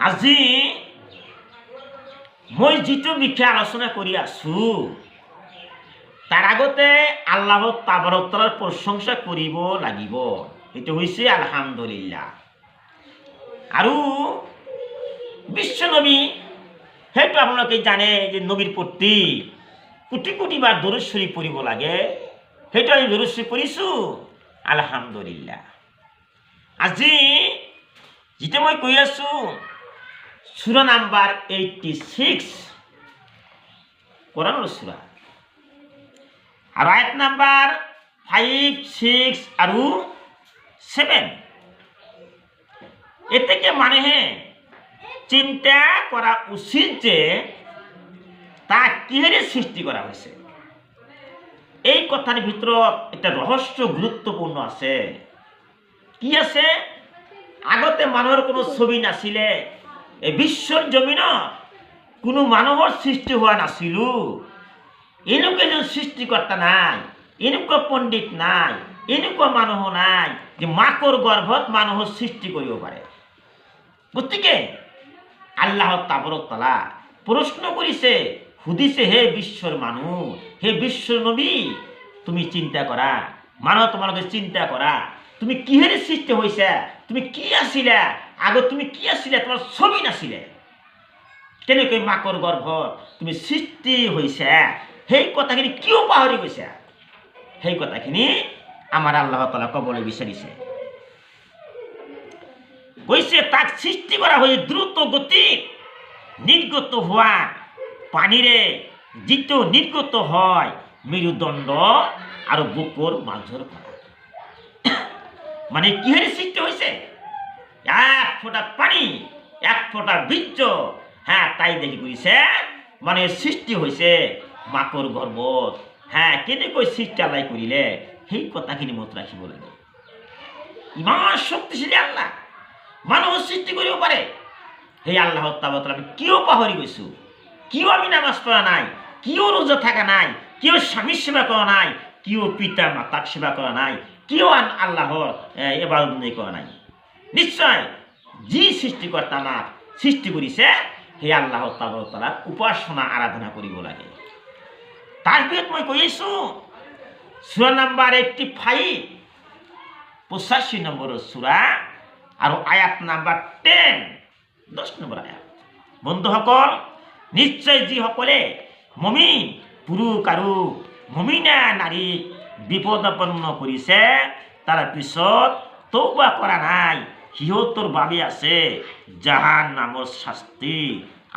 আজি মই যিটো বিষয়ে আলোচনা কৰি আছো তাৰ আগতে আল্লাহ তাবাৰক তাআলাৰ প্ৰশংসা কৰিব লাগিব। এইটো হৈছে আলহামদুলিল্লাহ। আৰু বিশ্বনবী সেইটো আপোনালোকে জানে যে নবীৰ প্ৰতি কোটি কোটি বাৰ দৰুদ শৰীফ পঢ়িব লাগে। সেইটো আমি দৰুদ শৰীফ পঢ়িছোঁ আলহামদুলিল্লাহ। আজি যেটা মই কৈ আছোঁ সূরা নাম্বার 86 কোরআনের সূরা আর আয়াত নাম্বার 5, 6 আর 7 এ থেকে মানে চিন্তা করা উচিত যে তা কিহেরে সৃষ্টি করা হয়েছে। এই কথার ভিতৰত একটা রহস্য গুরুত্বপূর্ণ আছে। কি আছে? আগতে মানুহৰ কোনো ছবি নাছিলে, এই বিশ্বর জমিনত কোনো মানুহৰ সৃষ্টি হোৱা নাছিল। এনেকুৱা এজন সৃষ্টিকৰ্তা নাই, এনেকুৱা পণ্ডিত নাই, এনেকুৱা মানুহ নাই যে মাকৰ গৰ্ভত মানুহৰ সৃষ্টি কৰিব পাৰে। গতিকে আল্লাহ তাবারক তাআলা প্রশ্ন করিছে, সুধিছে, হে বিশ্বর মানুষ, হে বিশ্বর নবী, তুমি চিন্তা করা, মানুহ তোমালোকে চিন্তা করা, তুমি কিহেৰে সৃষ্টি হয়েছে, তুমি কি আছিলা, আগত তুমি কি আছিলা, তোমার ছবি নাছিলে, কেনেকৈ মাকৰ গৰ্ভত তুমি সৃষ্টি হয়েছে, সেই কথাখিনি কিয় পাহৰি গৈছা, সেই কথাখিনি আমাৰ আল্লাহ তাআলা ক'বলৈ বিচাৰিছে। কৈছে তাক সৃষ্টি করা হয়ে দ্রুত গতিত নির্গত হওয়া পানিরে যিটো নির্গত হয় মেরুদণ্ড আর বুকুর মাঝর পৰা। মানে কিহেৰে সৃষ্টি হয়েছে? এক ফোঁটা পানি, এক ফোঁটা বীর্য, হ্যাঁ তাই দেখি কৰিছে মানে সৃষ্টি হয়েছে মাকৰ গৰ্ভত। হ্যাঁ কেনেকৈ সৃষ্টি আল্লাহ কৰিলে সেই কথাখিনি মনত ৰাখিব লাগে। ইমান শক্তিশালী আল্লাহ মানুহ সৃষ্টি কৰিব পাৰে। সেই আল্লাহ তাবারক তাআলা আমি কিয় পাহৰি গৈছোঁ, কিয় আমি নামাজ পঢ়া নাই, কিয় রোজা থাকা নাই, কিয় স্বামীর সেবা করা নাই, কিয় পিতা মাতাক সেবা করা নাই, কিয় আল্লাহর ইবাদত করা নাই। নিশ্চয় যি সৃষ্টিকর্তা আমাক সৃষ্টি কৰিছে সেই আল্লাহ তাবারক তাআলাৰ উপাসনা আৰাধনা কৰিব লাগে। তাৰ ভিতৰত মই কৈ আছোঁ সূরা নাম্বার 85 85 নম্বৰৰ সূরা আর আয়াত নাম্বার 10 10 নম্বর আয়াত। বন্ধুসকল, নিশ্চয় যিসকলে মমিন পুৰুষ আৰু মমিনা নাৰী বিপদাপন্ন কৰিছে তাৰ পিছত তওবা কৰা নাই, সিহঁতৰ বাবে আছে জাহান্নামৰ শাস্তি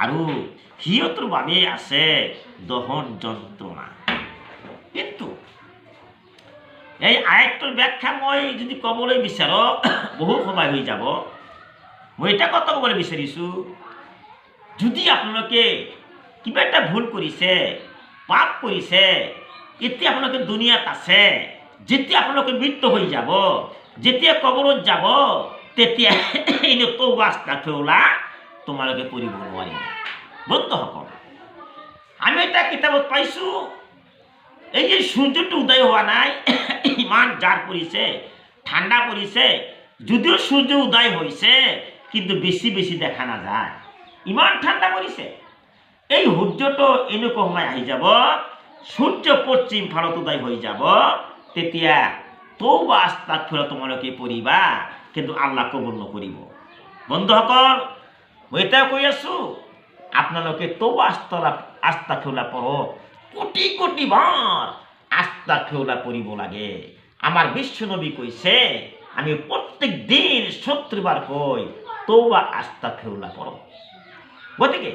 আৰু সিহঁতৰ বাবে আছে দহন যন্ত্ৰণা। কিন্তু এই আয়াতটোৰ ব্যাখ্যা মই যদি ক'বলৈ বিচাৰোঁ বহু সময় হৈ যাব। মই এটা কথা ক'বলৈ বিচাৰিছোঁ, যদি আপোনালোকে কিবা এটা ভুল কৰিছে, পাপ কৰিছে, এতিয়া আপোনালোকে দুনিয়াত আছে, যেতিয়া আপোনালোকে মৃত্যু হৈ যাব, যেতিয়া কবৰত যাব, তেতিয়া এনে তওবা আস্তাগফিৰুল্লাহ তোমালোকে কৰিব নোৱাৰিব। বন্ধুসকল, আমি এটা কিতাপত পাইছোঁ, এই যে সূর্যটো উদয় হওয়া নাই, ইমান জার পৰিছে, ঠাণ্ডা পৰিছে, যদিও সূর্য উদয় হয়েছে কিন্তু বেশি বেশি দেখা নাযায়, ইমান ঠাণ্ডা পৰিছে। এই সূর্যটো এনেকুৱা সময় আহি যাব, সূর্য পশ্চিম ফালত উদয় হৈ যাব, তেতিয়া তওবা আস্তাগফিৰুল্লাহ তোমালোকে পঢ়িবা, কিন্তু আল্লাহ কবুল নকৰিব। বন্ধুসকল, মই এটা কৈ আছোঁ, আপোনালোকে তওবা আস্তাগফিৰুল্লাহ পঢ়ক, কোটি কোটি বার আস্তাগফিরুল্লাহ পড়িব লাগে। আমার বিশ্বনবী কইছে আমি প্রত্যেক দিন 70 বার কই তওবা আস্তাগফিরুল্লাহ পড়ো। গতিকে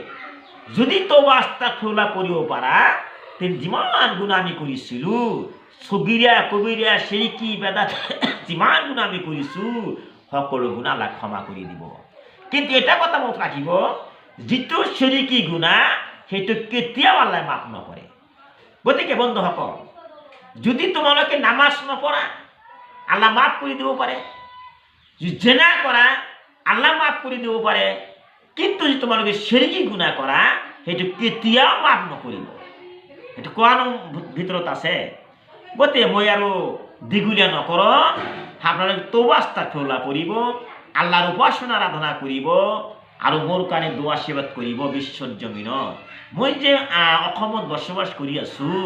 যদি তওবা আস্তাগফিরুল্লাহ পড়িব পারা, তেন যিমান গুনাহ আমি কৰিছিলোঁ, সগীরা কবিরা শিরকি বেদাত যিমান গুনাহ আমি কৰিছোঁ, সকলো গুনাহ আল্লাহ ক্ষমা কৰি দিব। কিন্তু এটা কথা মনত ৰাখিব, যিটো শিরকি গুনাহ সেইটো কেতিয়াও আল্লাহ মাফ নকৰে। গতিকে বন্ধুসকল, যদি তোমালোকে নামাজ নপঢ়া আল্লাহ মাফ কৰি দিব পাৰে, যদি জেনা কৰা আল্লাহ মাফ কৰি দিব পাৰে, কিন্তু যদি তোমালোকে শিরকি গুনাহ কৰা সেইটো কেতিয়াও মাফ নকৰিব। সেইটো কোৱানৰ ভিতৰত আছে। গতিকে মই আৰু দীঘলীয়া নকৰোঁ, আপোনালোকে তওবা আস্তাগফিৰুল্লাহ পঢ়িব, আল্লাহৰ উপাসনা আৰাধনা কৰিব, আৰু মোৰ কাৰণে দোৱা আশীৰ্বাদ কৰিব বিশ্বৰ জমিনত। মই যে অসমত বসবাস কৰি আছোঁ,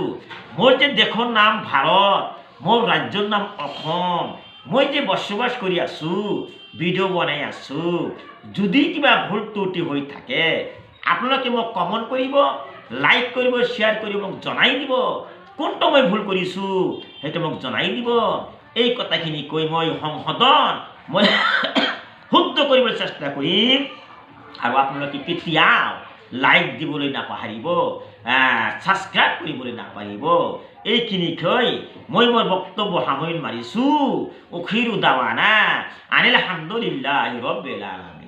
মোৰ যে দেশৰ নাম ভাৰত, মোৰ ৰাজ্যৰ নাম অসম, মই যে বসবাস কৰি আছোঁ, ভিডিঅ' বনাই আছোঁ, যদি কিবা ভুল ত্ৰুটি হৈ থাকে আপোনালোকে মোক কমেণ্ট কৰিব, লাইক কৰিব, শ্বেয়াৰ কৰি মোক জনাই দিব। কোনটো মই ভুল কৰিছোঁ সেইটো মোক জনাই দিব। এই কথাখিনি কৈ মই সংশোধন মই শুদ্ধ কৰিবলৈ চেষ্টা কৰিম। আৰু আপোনালোকে কেতিয়াও লাইক দিবলৈ নাপাহৰিব, ছাবস্ক্ৰাইব কৰিবলৈ নাপাহৰিব। এইখিনি কৈ মই মোৰ বক্তব্য সামৰণি মাৰিছোঁ। উখিৰ দাৱানা আনিল হামদুলিল্লাহি ৰাব্বিল আলামিন।